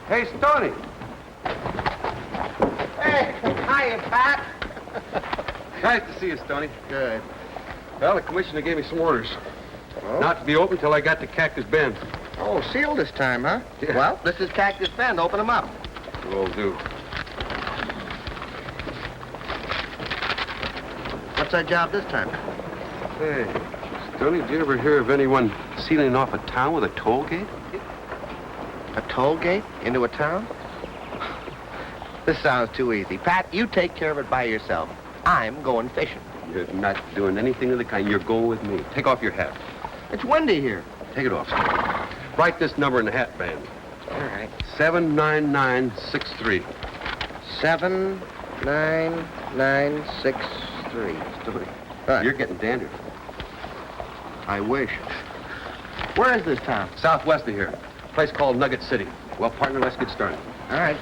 Hey, Stoney. Hey, hiya, Pat. Nice to see you, Stoney. Good. Well, the commissioner gave me some orders. Oh? Not to be open till I got to Cactus Bend. Oh, sealed this time, huh? Yeah. Well, this is Cactus Bend. Open them up. Will do. What's our job this time? Hey, Stoney, did you ever hear of anyone sealing off a town with a toll gate? A toll gate into a town? This sounds too easy. Pat, you take care of it by yourself. I'm going fishing. You're not doing anything of the kind. You're going with me. Take off your hat. It's windy here. Take it off. Write this number in the hat band. All right. 79963. 79963. Stoney, What? you're getting dandruff. I wish. Where is this town? Southwest of here. A place called Nugget City. Well, partner, let's get started. All right.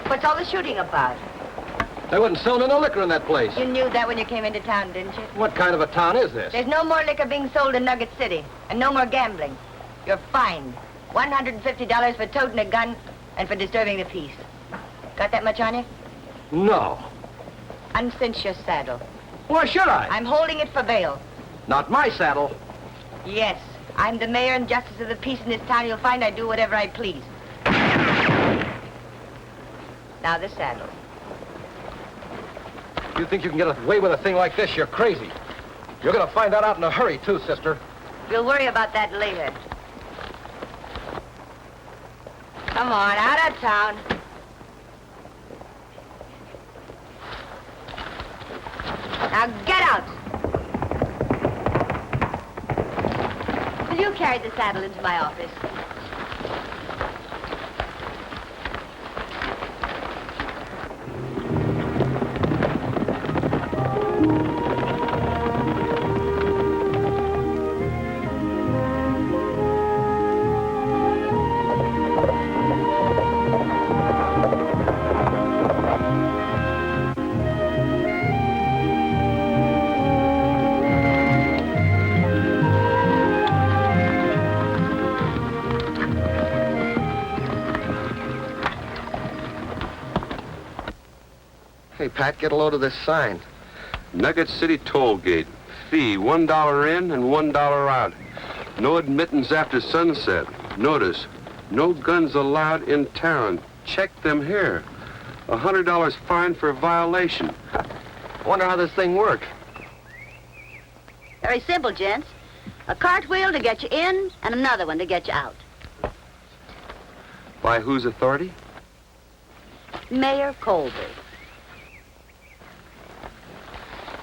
What's all the shooting about? They wasn't selling no liquor in that place. You knew that when you came into town, didn't you? What kind of a town is this? There's no more liquor being sold in Nugget City, and no more gambling. You're fined. $150 for toting a gun and for disturbing the peace. Got that much on you? No. Uncinch your saddle. Why should I? I'm holding it for bail. Not my saddle. Yes, I'm the mayor and justice of the peace in this town. You'll find I do whatever I please. Now the saddle. You think you can get away with a thing like this? You're crazy. You're gonna find that out in a hurry, too, sister. We'll worry about that later. Come on, out of town. Now get out. Will you carry the saddle into my office? Hey, Pat, get a load of this sign. Nugget City toll gate. Fee, $1 in and $1 out. No admittance after sunset. Notice, no guns allowed in town. Check them here. $100 fine for a violation. Wonder how this thing works. Very simple, gents. A cartwheel to get you in and another one to get you out. By whose authority? Mayor Colby.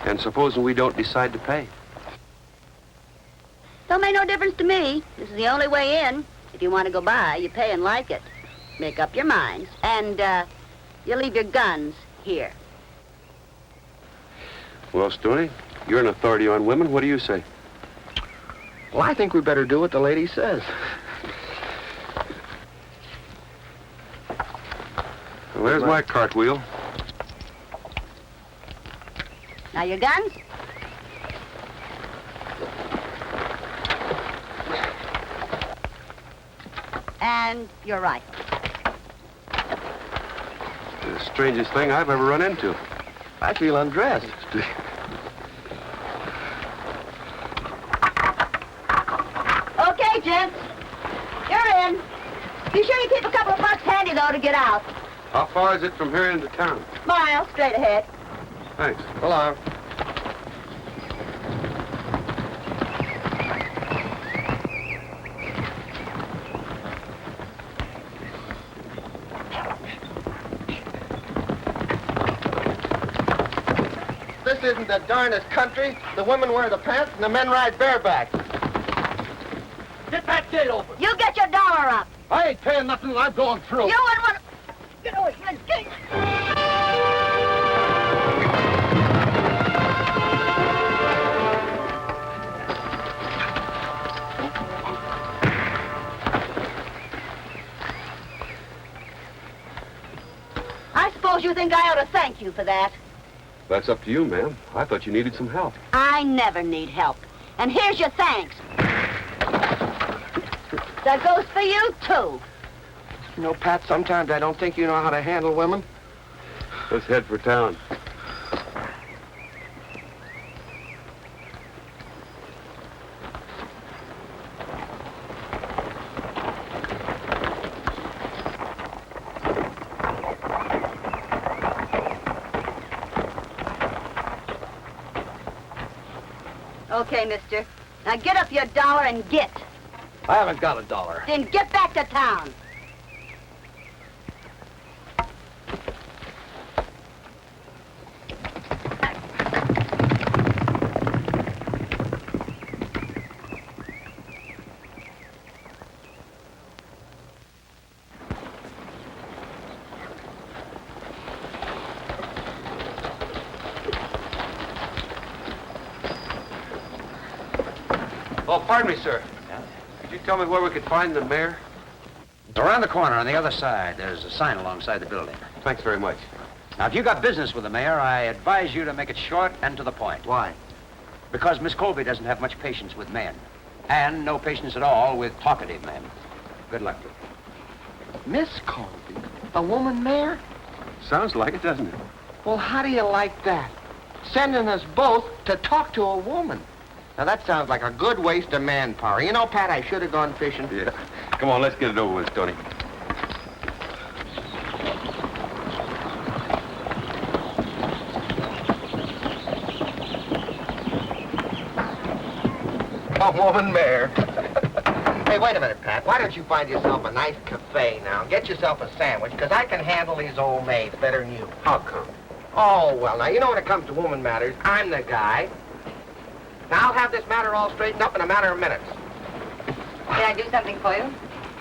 And supposing we don't decide to pay? Don't make no difference to me. This is the only way in. If you want to go by, you pay and like it. Make up your minds. And, you leave your guns here. Well, Stoney, you're an authority on women. What do you say? Well, I think we better do what the lady says. Well, there's my cartwheel. Now your guns? And you're right. The strangest thing I've ever run into. I feel undressed. Okay, gents. You're in. Be sure you keep a couple of bucks handy, though, to get out. How far is it from here into town? Mile, straight ahead. Thanks. Hold on. This isn't the darnest country. The women wear the pants and the men ride bareback. Get that gate open. You get your dollar up. I ain't paying nothing and I'm going through. You wouldn't want to... Get away from the gate. I suppose you think I ought to thank you for that. That's up to you, ma'am. I thought you needed some help. I never need help. And here's your thanks. That goes for you, too. You know, Pat, sometimes I don't think you know how to handle women. Let's head for town. Okay, mister. Now get up your dollar and get. I haven't got a dollar. Then get back to town. Oh, pardon me, sir. Could you tell me where we could find the mayor? Around the corner on the other side, there's a sign alongside the building. Thanks very much. Now, if you got business with the mayor, I advise you to make it short and to the point. Why? Because Miss Colby doesn't have much patience with men. And no patience at all with talkative men. Good luck to you. Miss Colby? A woman mayor? Sounds like it, doesn't it? Well, how do you like that? Sending us both to talk to a woman. Now, that sounds like a good waste of manpower. You know, Pat, I should have gone fishing. Yeah. Come on, let's get it over with, Stoney. A woman mayor. Hey, wait a minute, Pat. Why don't you find yourself a nice cafe now and get yourself a sandwich, because I can handle these old maids better than you. How come? Oh, well, now, you know when it comes to woman matters, I'm the guy. Now, I'll have this matter all straightened up in a matter of minutes. Can I do something for you?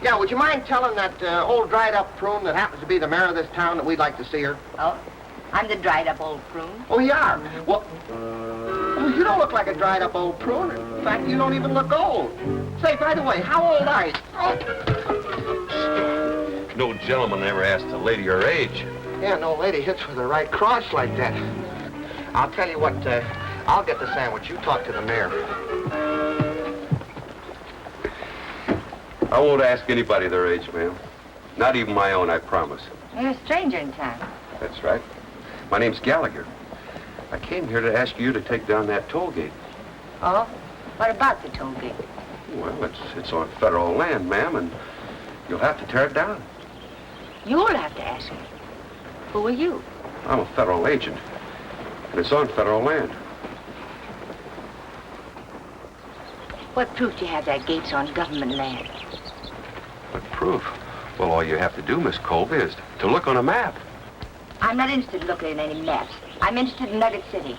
Yeah, would you mind telling that old dried-up prune that happens to be the mayor of this town that we'd like to see her? Oh, I'm the dried-up old prune. Oh, you are? Well, you don't look like a dried-up old prune. In fact, you don't even look old. Say, by the way, how old are you? Oh. No gentleman ever asked a lady her age. Yeah, no lady hits with the right cross like that. I'll tell you what, I'll get the sandwich. You talk to the mayor. I won't ask anybody their age, ma'am. Not even my own, I promise. You're a stranger in town. That's right. My name's Gallagher. I came here to ask you to take down that toll gate. Oh? What about the toll gate? Well, it's on federal land, ma'am, and you'll have to tear it down. You'll have to ask me. Who are you? I'm a federal agent, and it's on federal land. What proof do you have that gate's on government land? What proof? Well, all you have to do, Miss Colby, is to look on a map. I'm not interested in looking at any maps. I'm interested in Nugget City.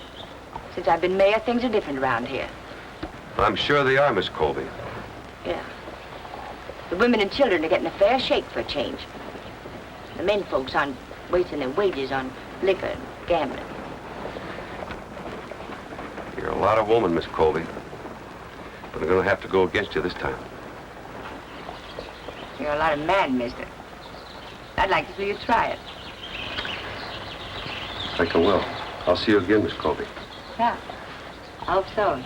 Since I've been mayor, things are different around here. I'm sure they are, Miss Colby. Yeah. The women and children are getting a fair shake for a change. The men folks aren't wasting their wages on liquor and gambling. You're a lot of woman, Miss Colby. But I'm going to have to go against you this time. You're a lot of man, mister. I'd like to see you try it. I think I will. I'll see you again, Miss Colby. Yeah. I hope so.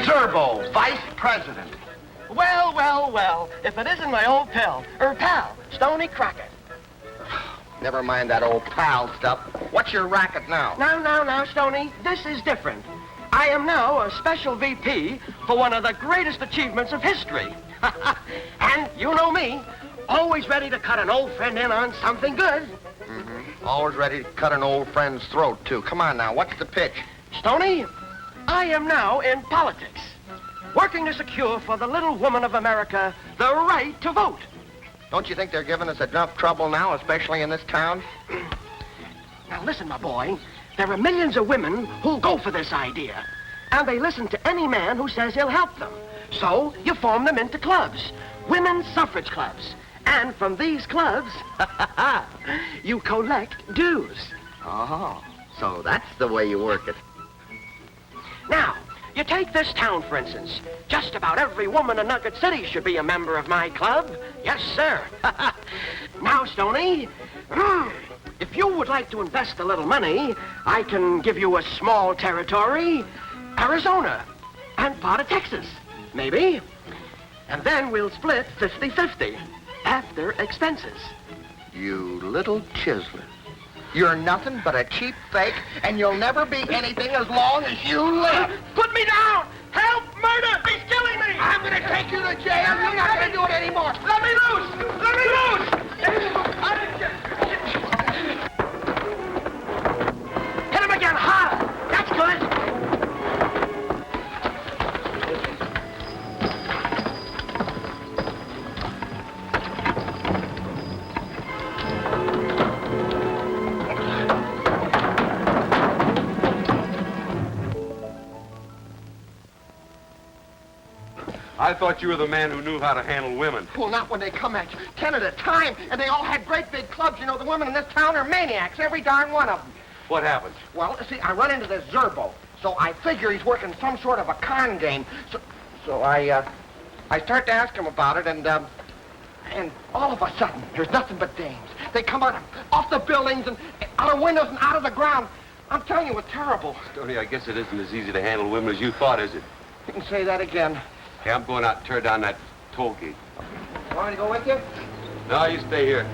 Turbo, vice president. Well, if it isn't my old pal, Stoney Crockett. Never mind that old pal stuff. What's your racket now? Now, Stoney, this is different. I am now a special VP for one of the greatest achievements of history. And you know me, always ready to cut an old friend in on something good. Always ready to cut an old friend's throat, too. Come on now, what's the pitch? Stoney, I am now in politics, working to secure for the little woman of America the right to vote. Don't you think they're giving us enough trouble now, especially in this town? Now listen, my boy, there are millions of women who'll go for this idea, and they listen to any man who says he'll help them. So you form them into clubs, women's suffrage clubs. And from these clubs, you collect dues. Oh, so that's the way you work it. Now, you take this town, for instance. Just about every woman in Nugget City should be a member of my club. Yes, sir. Now, Stoney, if you would like to invest a little money, I can give you a small territory, Arizona, and part of Texas, maybe. And then we'll split 50-50. After expenses. You little chiseler. You're nothing but a cheap fake, and you'll never be anything as long as you live. Put me down! Help! Murder! He's killing me! I'm gonna take you to jail. You're not gonna do it anymore. Let me loose! Let me loose! Hit him again, harder! That's good! I thought you were the man who knew how to handle women. Well, not when they come at you. 10 at a time, and they all had great big clubs. You know, the women in this town are maniacs, every darn one of them. What happened? Well, see, I run into this Zerbo, so I figure he's working some sort of a con game. So I start to ask him about it, and all of a sudden, there's nothing but dames. They come out off the buildings and out of windows and out of the ground. I'm telling you, it's terrible. Stoney, I guess it isn't as easy to handle women as you thought, is it? You can say that again. Hey, I'm going out and tear down that toll gate. You want me to go with you? No, you stay here.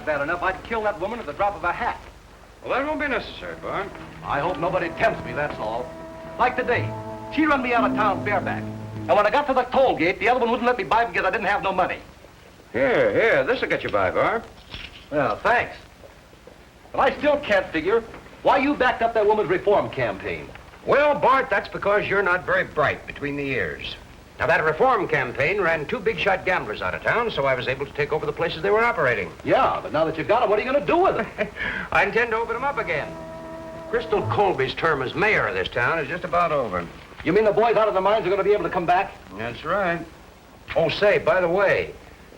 Bad enough, I'd kill that woman at the drop of a hat. Well, that won't be necessary, Barn. I hope nobody tempts me, that's all. Like today, she run me out of town bareback. And when I got to the toll gate, the other one wouldn't let me buy because I didn't have no money. Here, this'll get you by, Barn. Well, thanks. But I still can't figure why you backed up that woman's reform campaign. Well, Bart, that's because you're not very bright between the ears. Now, that reform campaign ran 2 big-shot gamblers out of town, so I was able to take over the places they were operating. Yeah, but now that you've got them, what are you going to do with them? I intend to open them up again. Crystal Colby's term as mayor of this town is just about over. You mean the boys out of their minds are going to be able to come back? That's right. Oh, say, by the way,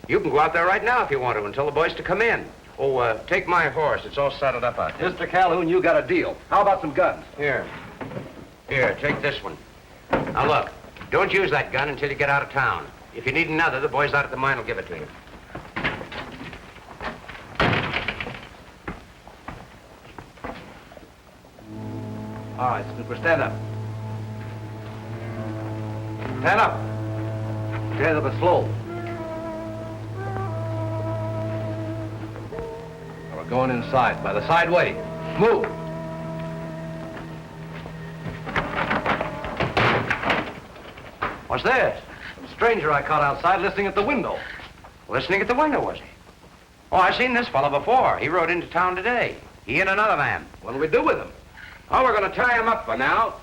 you can go out there right now if you want to and tell the boys to come in. Oh, take my horse. It's all saddled up out there. Mr. Calhoun, you got a deal. How about some guns? Here, take this one. Now, look. Don't use that gun until you get out of town. If you need another, the boys out at the mine will give it to you. All right, Snooper, stand up. Stand up. Get head up and slow. Now we're going inside, by the side way. Move. What's this? A stranger I caught outside listening at the window. Listening at the window, was he? Oh, I've seen this fellow before. He rode into town today. He and another man. What'll we do with him? Oh, we're going to tie him up for now.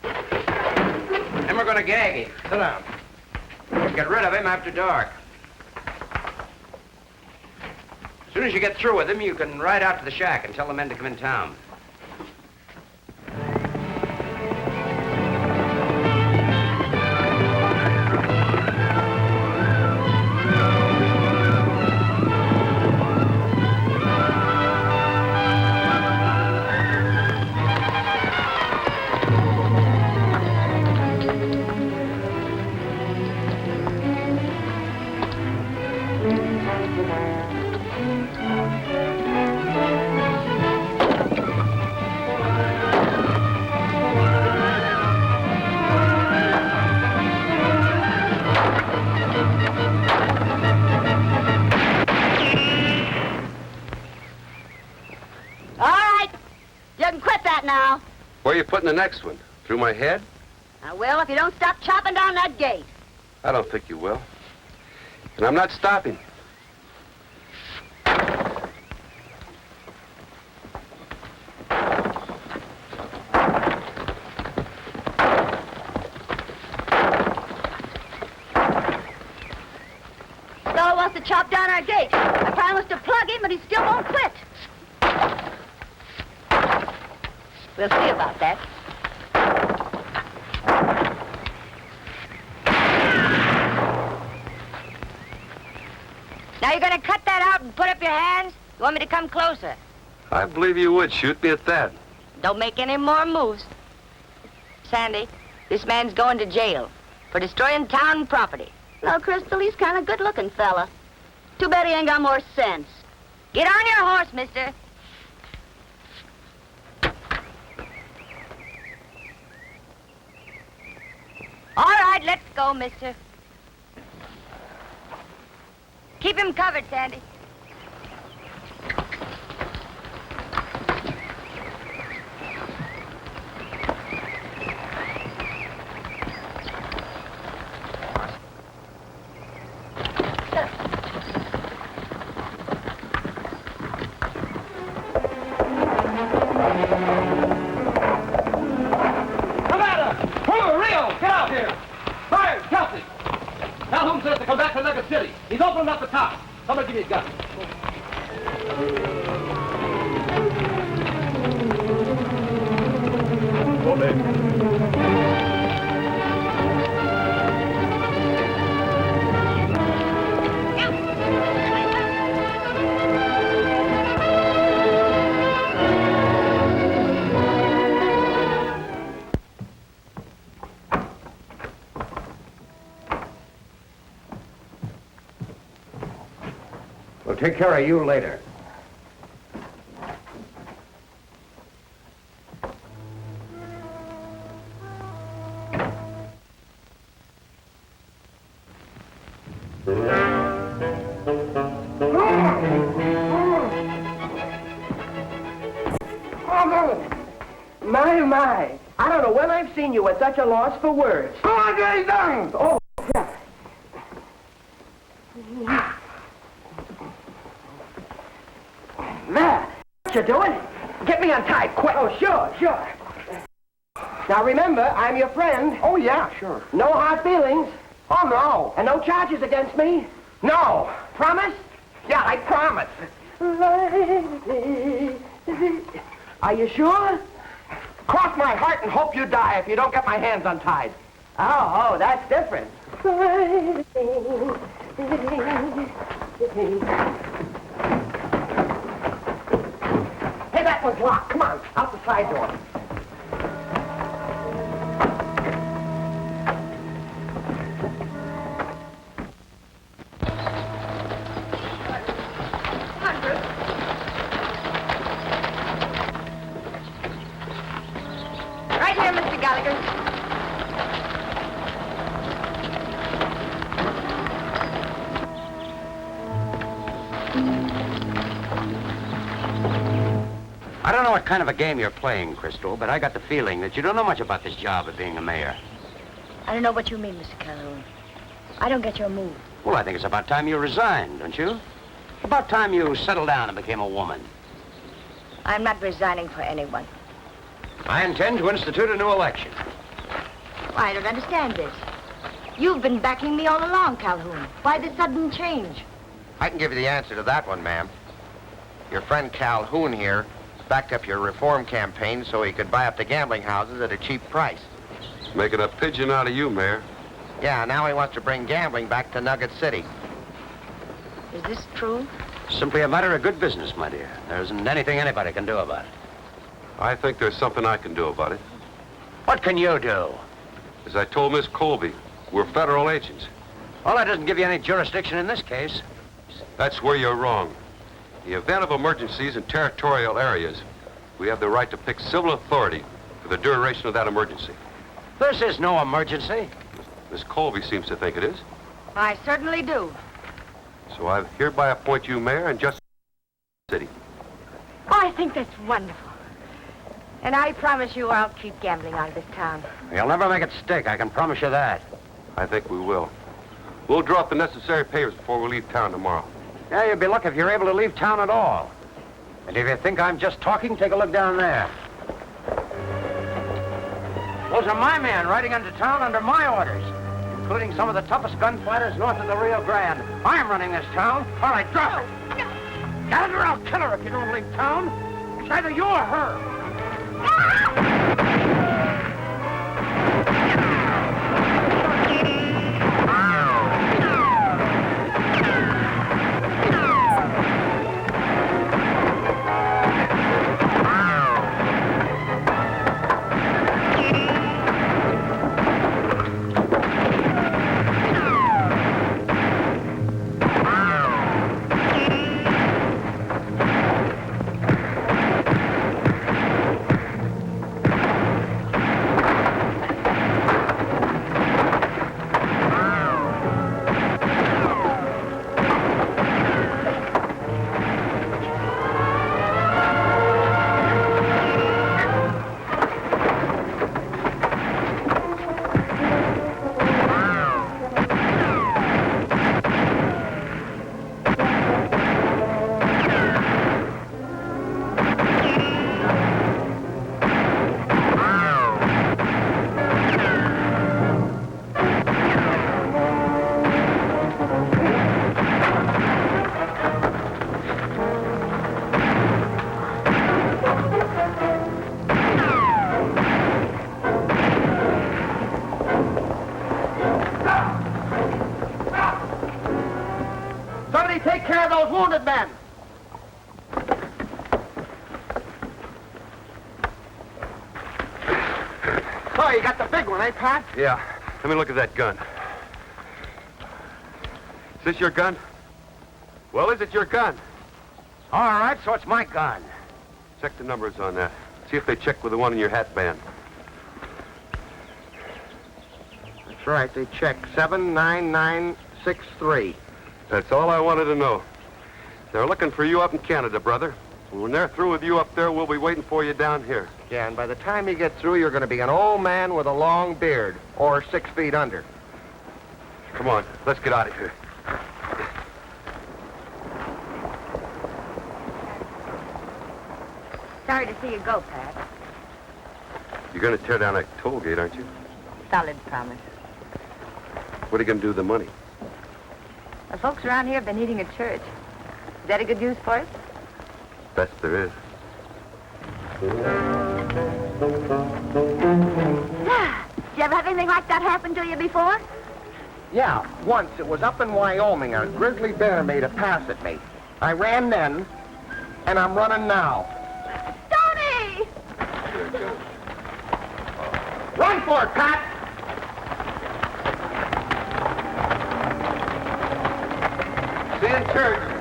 Then we're going to gag him. Sit down. Get rid of him after dark. As soon as you get through with him, you can ride out to the shack and tell the men to come in town. Now. Where are you putting the next one? Through my head? I will if you don't stop chopping down that gate. I don't think you will. And I'm not stopping. Fellow wants to chop down our gate. I promised to plug him, but he still won't quit. We'll see about that. Now you're going to cut that out and put up your hands? You want me to come closer? I believe you would. Shoot me at that. Don't make any more moves. Sandy, this man's going to jail for destroying town property. Well, Crystal, he's kind of good-looking fella. Too bad he ain't got more sense. Get on your horse, mister. All right, let's go, mister. Keep him covered, Sandy. To come back to Nugget City. He's opening up the top. Somebody give me a gun. Go ahead. We'll take care of you later. My. I don't know when I've seen you at such a loss for words. Oh, yeah. There. What you doing? Get me untied, quick. Oh, sure. Now, remember, I'm your friend. Oh, yeah, sure. No hard feelings. Oh, no. And no charges against me? No. Promise? Yeah, I promise. Are you sure? Cross my heart and hope you die if you don't get my hands untied. Oh, that's different. Hey, that one's locked. Come on, out the side door. what kind of a game you're playing, Crystal, but I got the feeling that you don't know much about this job of being a mayor. I don't know what you mean, Mr. Calhoun. I don't get your move. Well, I think it's about time you resigned, don't you? About time you settled down and became a woman. I'm not resigning for anyone. I intend to institute a new election. I don't understand this. You've been backing me all along, Calhoun. Why this sudden change? I can give you the answer to that one, ma'am. Your friend Calhoun here backed up your reform campaign so he could buy up the gambling houses at a cheap price. Making a pigeon out of you, Mayor. Yeah, now he wants to bring gambling back to Nugget City. Is this true? Simply a matter of good business, my dear. There isn't anything anybody can do about it. I think there's something I can do about it. What can you do? As I told Miss Colby, we're federal agents. Well, that doesn't give you any jurisdiction in this case. That's where you're wrong. In the event of emergencies in territorial areas, we have the right to pick civil authority for the duration of that emergency. This is no emergency. Miss Colby seems to think it is. I certainly do. So I hereby appoint you mayor and just city. Oh, I think that's wonderful. And I promise you I'll keep gambling out of this town. You'll never make it stick, I can promise you that. I think we will. We'll draw up the necessary papers before we leave town tomorrow. Yeah, you'll be lucky if you're able to leave town at all. And if you think I'm just talking, take a look down there. Those are my men riding into town under my orders, including some of the toughest gunfighters north of the Rio Grande. I'm running this town. All right, drop it. Get her, I'll kill her if you don't leave town. It's either you or her. Take care of those wounded men. So, you got the big one, eh, Pat? Yeah. Let me look at that gun. Is this your gun? Well, is it your gun? All right, so it's my gun. Check the numbers on that. See if they check with the one in your hat band. That's right, they check 79963. That's all I wanted to know. They're looking for you up in Canada, brother. And when they're through with you up there, we'll be waiting for you down here. Yeah, and by the time you get through, you're going to be an old man with a long beard, or 6 feet under. Come on, let's get out of here. Sorry to see you go, Pat. You're going to tear down that toll gate, aren't you? Solid promise. What are you going to do with the money? The folks around here have been eating at church. Is that a good use for us? Best there is. Did you ever have anything like that happen to you before? Yeah, once. It was up in Wyoming. A grizzly bear made a pass at me. I ran then, and I'm running now. Stoney! Run for it, Pat! See you in church.